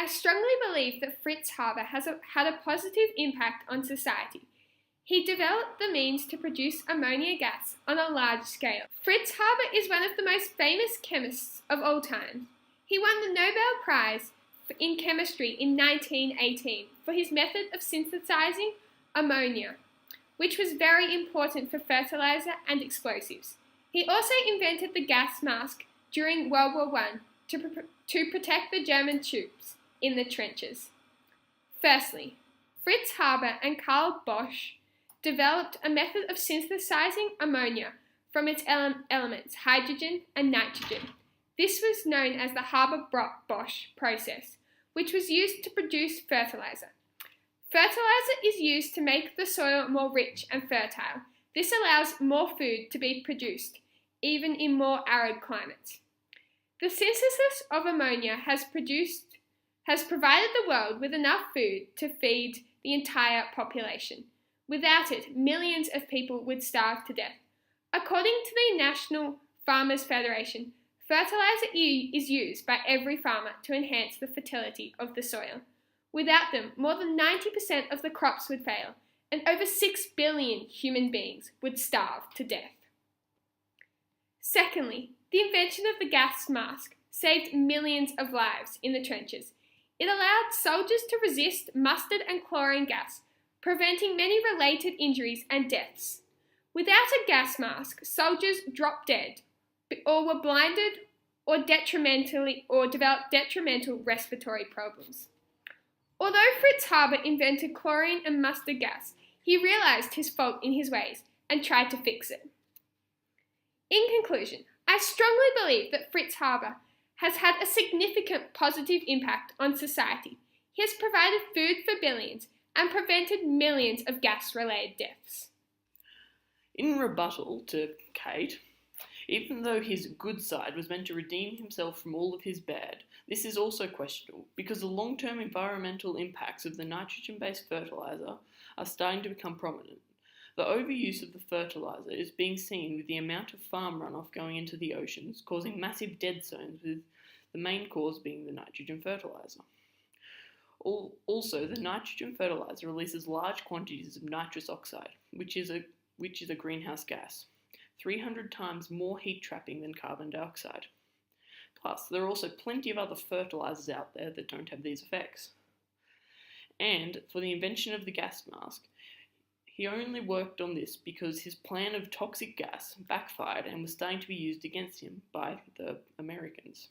I strongly believe that Fritz Haber had a positive impact on society. He developed the means to produce ammonia gas on a large scale. Fritz Haber is one of the most famous chemists of all time. He won the Nobel Prize in Chemistry in 1918 for his method of synthesizing ammonia, which was very important for fertilizer and explosives. He also invented the gas mask during World War I to protect the German troops in the trenches. Firstly, Fritz Haber and Carl Bosch developed a method of synthesizing ammonia from its elements hydrogen and nitrogen. This was known as the Haber-Bosch process, which was used to produce fertilizer. Fertilizer is used to make the soil more rich and fertile. This allows more food to be produced, even in more arid climates. The synthesis of ammonia has provided the world with enough food to feed the entire population. Without it, millions of people would starve to death. According to the National Farmers Federation, fertilizer is used by every farmer to enhance the fertility of the soil. Without them, more than 90% of the crops would fail, and over 6 billion human beings would starve to death. Secondly, the invention of the gas mask saved millions of lives in the trenches. It allowed soldiers to resist mustard and chlorine gas, preventing many related injuries and deaths. Without a gas mask, soldiers dropped dead, or were blinded, or developed detrimental respiratory problems. Although Fritz Haber invented chlorine and mustard gas, he realized his fault in his ways and tried to fix it. In conclusion, I strongly believe that Fritz Haber has had a significant positive impact on society. He has provided food for billions and prevented millions of gas-related deaths. In rebuttal to Kate, even though his good side was meant to redeem himself from all of his bad, this is also questionable because the long-term environmental impacts of the nitrogen-based fertilizer are starting to become prominent. The overuse of the fertilizer is being seen with the amount of farm runoff going into the oceans, causing massive dead zones, with the main cause being the nitrogen fertilizer. Also, the nitrogen fertilizer releases large quantities of nitrous oxide, which is a greenhouse gas, 300 times more heat trapping than carbon dioxide. Plus, there are also plenty of other fertilizers out there that don't have these effects. And for the invention of the gas mask, he only worked on this because his plan of toxic gas backfired and was starting to be used against him by the Americans.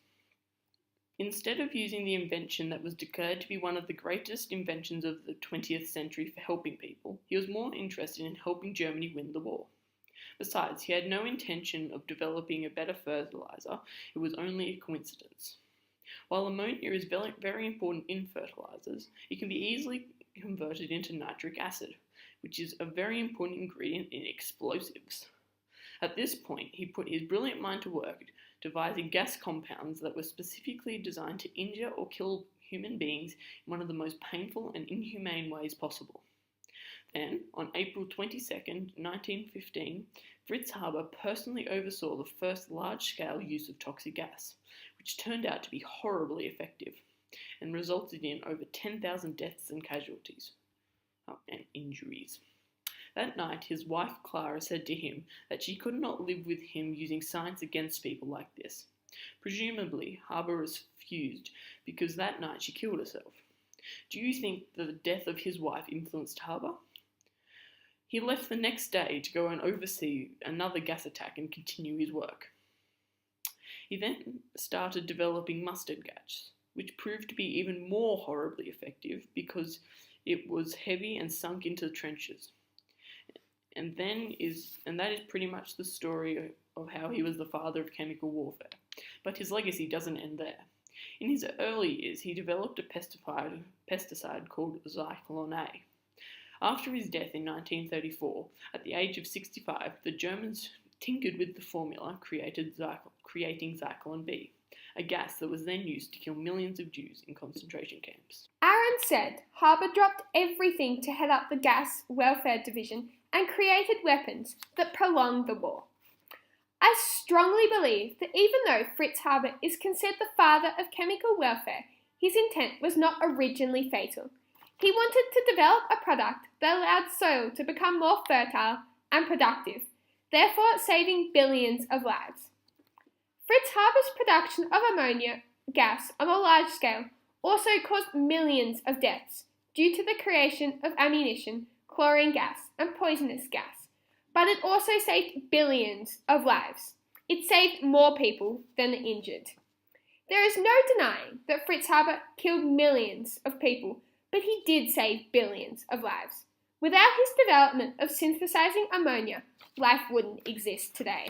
Instead of using the invention that was declared to be one of the greatest inventions of the 20th century for helping people, he was more interested in helping Germany win the war. Besides, he had no intention of developing a better fertilizer. It was only a coincidence. While ammonia is very, very important in fertilizers, it can be easily converted into nitric acid, which is a very important ingredient in explosives. At this point, he put his brilliant mind to work devising gas compounds that were specifically designed to injure or kill human beings in one of the most painful and inhumane ways possible. Then, on April 22nd, 1915, Fritz Haber personally oversaw the first large-scale use of toxic gas, which turned out to be horribly effective and resulted in over 10,000 deaths and casualties and injuries. That night, his wife Clara said to him that she could not live with him using science against people like this. Presumably, Haber was fused because that night she killed herself. Do you think that the death of his wife influenced Haber? He left the next day to go and oversee another gas attack and continue his work. He then started developing mustard gas, which proved to be even more horribly effective because it was heavy and sunk into the trenches. And that is pretty much the story of how he was the father of chemical warfare. But his legacy doesn't end there. In his early years, he developed a pesticide called Zyklon A. After his death in 1934, at the age of 65, the Germans tinkered with the formula, creating Zyklon B, a gas that was then used to kill millions of Jews in concentration camps. Aaron said Haber dropped everything to head up the gas welfare division and created weapons that prolonged the war. I strongly believe that even though Fritz Haber is considered the father of chemical warfare, his intent was not originally fatal. He wanted to develop a product that allowed soil to become more fertile and productive, therefore saving billions of lives. Fritz Haber's production of ammonia gas on a large scale also caused millions of deaths due to the creation of ammunition, chlorine gas, and poisonous gas, but it also saved billions of lives. It saved more people than it injured. There is no denying that Fritz Haber killed millions of people, but he did save billions of lives. Without his development of synthesizing ammonia, life wouldn't exist today.